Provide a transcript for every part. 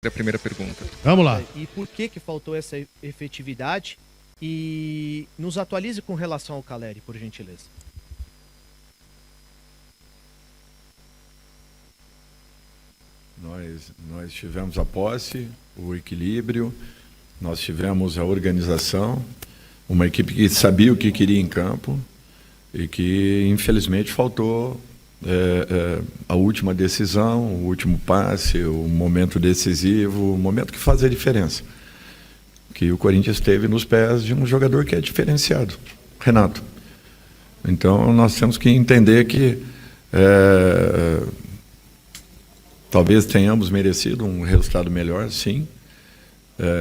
a primeira pergunta. Vamos lá. E por que faltou essa efetividade? E nos atualize com relação ao Caleri, por gentileza. Nós tivemos a posse, o equilíbrio, nós tivemos a organização, uma equipe que sabia o que queria em campo e que, infelizmente, faltou a última decisão, o último passe, o momento decisivo, o momento que faz a diferença. Que o Corinthians teve nos pés de um jogador que é diferenciado, Renato. Então, nós temos que entender que talvez tenhamos merecido um resultado melhor, sim.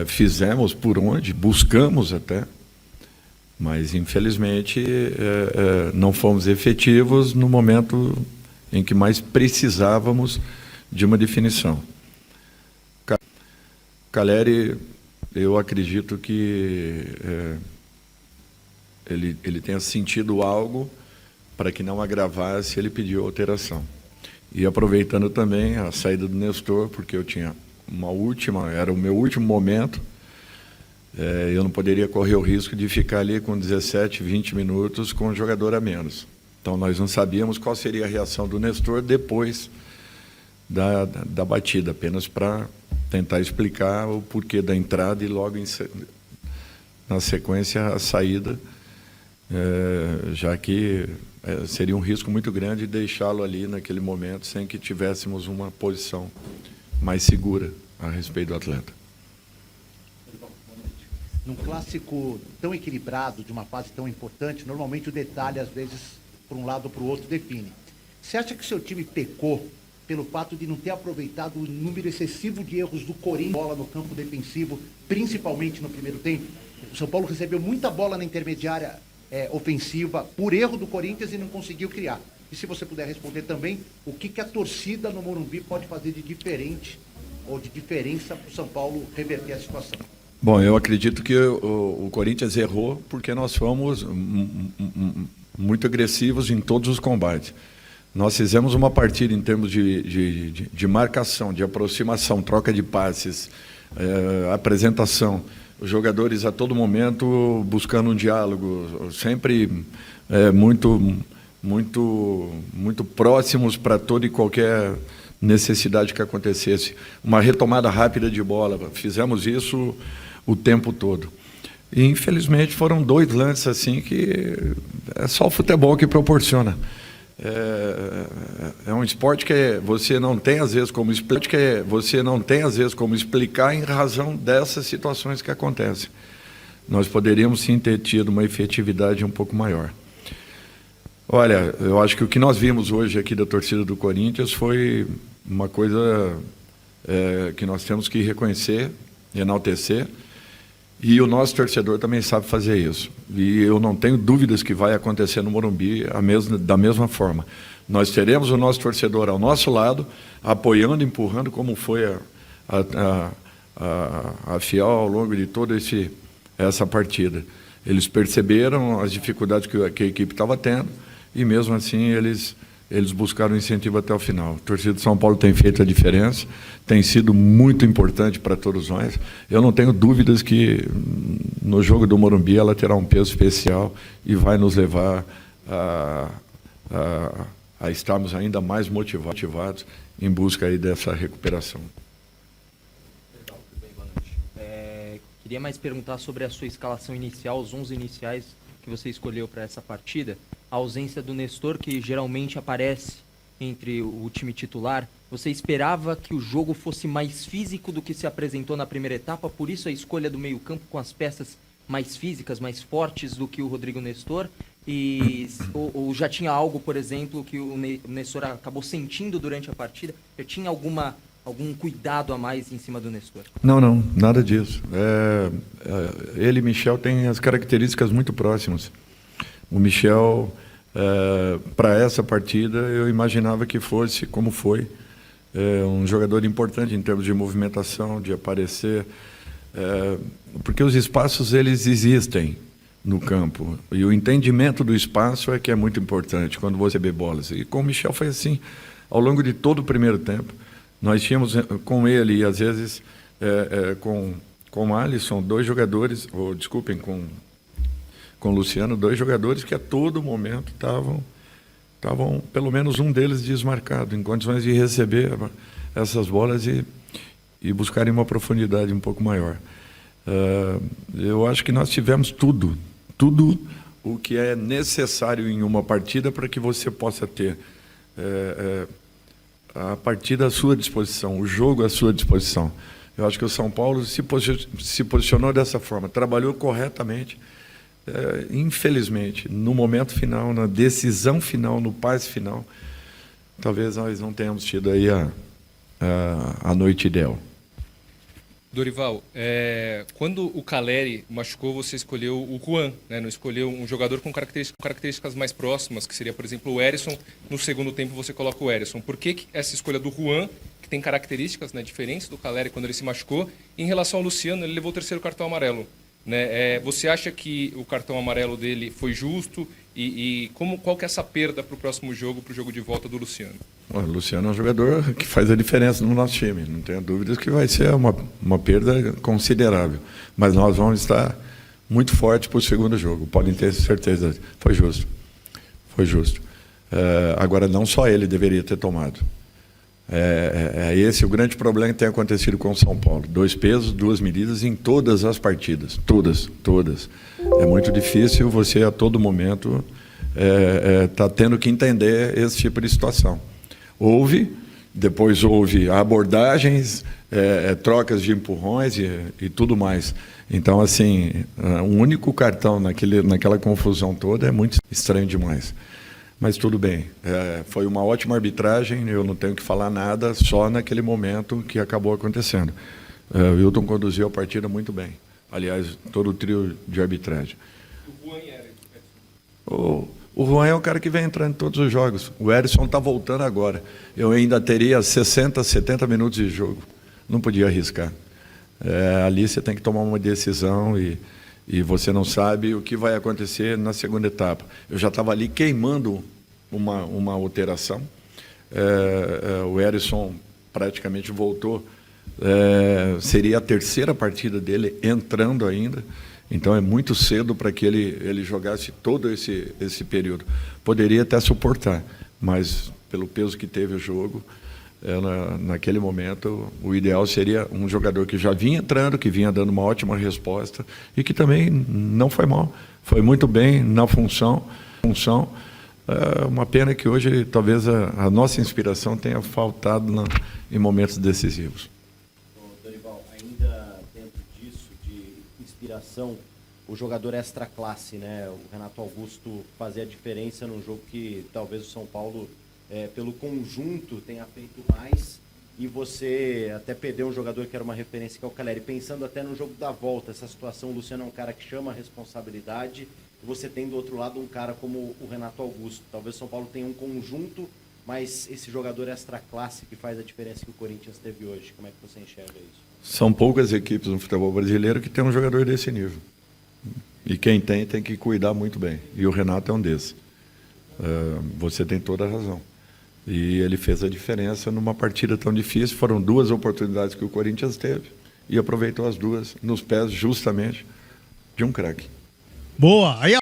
Fizemos por onde, buscamos até, mas, infelizmente, não fomos efetivos no momento em que mais precisávamos de uma definição. Caleri, eu acredito que ele tenha sentido algo para que não agravasse, ele pediu alteração. E aproveitando também a saída do Nestor, porque eu tinha era o meu último momento, eu não poderia correr o risco de ficar ali com 17, 20 minutos com um jogador a menos. Então, nós não sabíamos qual seria a reação do Nestor depois da batida, apenas para tentar explicar o porquê da entrada e logo na sequência a saída, já que seria um risco muito grande deixá-lo ali naquele momento sem que tivéssemos uma posição mais segura a respeito do atleta. Num clássico tão equilibrado, de uma fase tão importante, normalmente o detalhe, às vezes, por um lado ou para o outro, define. Você acha que o seu time pecou pelo fato de não ter aproveitado o número excessivo de erros do Corinthians bola no campo defensivo, principalmente no primeiro tempo? O São Paulo recebeu muita bola na intermediária ofensiva por erro do Corinthians e não conseguiu criar. E se você puder responder também, o que a torcida no Morumbi pode fazer de diferente ou de diferença para o São Paulo reverter a situação? Bom, eu acredito que o Corinthians errou porque nós fomos muito agressivos em todos os combates. Nós fizemos uma partida em termos de marcação, de aproximação, troca de passes, apresentação. Os jogadores a todo momento buscando um diálogo, sempre muito próximos para toda e qualquer necessidade que acontecesse. Uma retomada rápida de bola, fizemos isso o tempo todo. E, infelizmente, foram 2 lances assim que é só o futebol que proporciona. É um esporte que você não tem às vezes como explicar em razão dessas situações que acontecem. Nós poderíamos sim ter tido uma efetividade um pouco maior. Olha, eu acho que o que nós vimos hoje aqui da torcida do Corinthians foi uma coisa que nós temos que reconhecer, enaltecer, e o nosso torcedor também sabe fazer isso. E eu não tenho dúvidas que vai acontecer no Morumbi da mesma forma. Nós teremos o nosso torcedor ao nosso lado, apoiando, empurrando, como foi a Fiel ao longo de toda essa partida. Eles perceberam as dificuldades que a equipe estava tendo e, mesmo assim, eles buscaram incentivo até o final. A torcida de São Paulo tem feito a diferença, tem sido muito importante para todos nós. Eu não tenho dúvidas que no jogo do Morumbi ela terá um peso especial e vai nos levar a estarmos ainda mais motivados em busca aí dessa recuperação. Queria mais perguntar sobre a sua escalação inicial, os 11 iniciais que você escolheu para essa partida. A ausência do Nestor, que geralmente aparece entre o time titular. Você esperava que o jogo fosse mais físico do que se apresentou na primeira etapa, por isso a escolha do meio-campo com as peças mais físicas, mais fortes do que o Rodrigo Nestor? Ou já tinha algo, por exemplo, que o Nestor acabou sentindo durante a partida? Já tinha algum cuidado a mais em cima do Nestor? Não, nada disso. Ele e Michel têm as características muito próximas. O Michel, para essa partida, eu imaginava que fosse, como foi, um jogador importante em termos de movimentação, de aparecer, porque os espaços eles existem no campo, e o entendimento do espaço é que é muito importante quando você vê bolas. E com o Michel foi assim, ao longo de todo o primeiro tempo. Nós tínhamos com ele, e às vezes com o Alisson, dois jogadores, ou desculpem, com o Luciano, dois jogadores que a todo momento estavam pelo menos um deles desmarcado, em condições de receber essas bolas e buscarem uma profundidade um pouco maior. Eu acho que nós tivemos tudo o que é necessário em uma partida para que você possa ter a partida à sua disposição, o jogo à sua disposição. Eu acho que o São Paulo se posicionou dessa forma, trabalhou corretamente. Infelizmente, no momento final, na decisão final, no passe final, talvez nós não tenhamos tido aí a noite ideal. Dorival, quando o Calleri machucou, você escolheu o Juan, né? Não escolheu um jogador com características mais próximas, que seria, por exemplo, o Herisson. No segundo tempo você coloca o Herisson. Por que essa escolha do Juan, que tem características, né, diferentes do Calleri quando ele se machucou? Em relação ao Luciano, ele levou o terceiro cartão amarelo, né? Você acha que o cartão amarelo dele foi justo? E qual que é essa perda para o próximo jogo, para o jogo de volta do Luciano? O Luciano é um jogador que faz a diferença no nosso time. Não tenho dúvidas que vai ser uma perda considerável. Mas nós vamos estar muito fortes para o segundo jogo. Podem ter certeza. Foi justo. Foi justo. Agora, não só ele deveria ter tomado. Esse o grande problema que tem acontecido com o São Paulo. 2 pesos, 2 medidas em todas as partidas. Todas. É muito difícil você, a todo momento, tá tendo que entender esse tipo de situação. Depois houve abordagens, trocas de empurrões e tudo mais. Então, assim, um único cartão naquela confusão toda é muito estranho demais. Mas tudo bem, foi uma ótima arbitragem, eu não tenho que falar nada, só naquele momento que acabou acontecendo. O Wilton conduziu a partida muito bem. Aliás, todo o trio de arbitragem. O Juan e O Juan é o cara que vem entrando em todos os jogos. O Herisson está voltando agora. Eu ainda teria 60, 70 minutos de jogo. Não podia arriscar. Ali você tem que tomar uma decisão e você não sabe o que vai acontecer na segunda etapa. Eu já estava ali queimando uma alteração. O Herisson praticamente voltou. Seria a terceira partida dele entrando ainda. Então é muito cedo para que ele jogasse todo esse período. Poderia até suportar, mas pelo peso que teve o jogo, naquele momento, o ideal seria um jogador que já vinha entrando, que vinha dando uma ótima resposta e que também não foi mal. Foi muito bem na função. Uma pena que hoje talvez a nossa inspiração tenha faltado em momentos decisivos. Dorival, ainda dentro disso, de inspiração, o jogador extra classe, né? O Renato Augusto fazer a diferença num jogo que talvez o São Paulo, pelo conjunto, tenha feito mais, e você até perdeu um jogador que era uma referência, que é o Calleri. Pensando até no jogo da volta, essa situação, o Luciano é um cara que chama a responsabilidade, e você tem do outro lado um cara como o Renato Augusto. Talvez o São Paulo tenha um conjunto, mas esse jogador extra classe que faz a diferença que o Corinthians teve hoje. Como é que você enxerga isso? São poucas equipes no futebol brasileiro que tem um jogador desse nível. E quem tem que cuidar muito bem. E o Renato é um desses. Você tem toda a razão. E ele fez a diferença numa partida tão difícil. Foram 2 oportunidades que o Corinthians teve e aproveitou as 2 nos pés justamente de um craque. Boa! Aí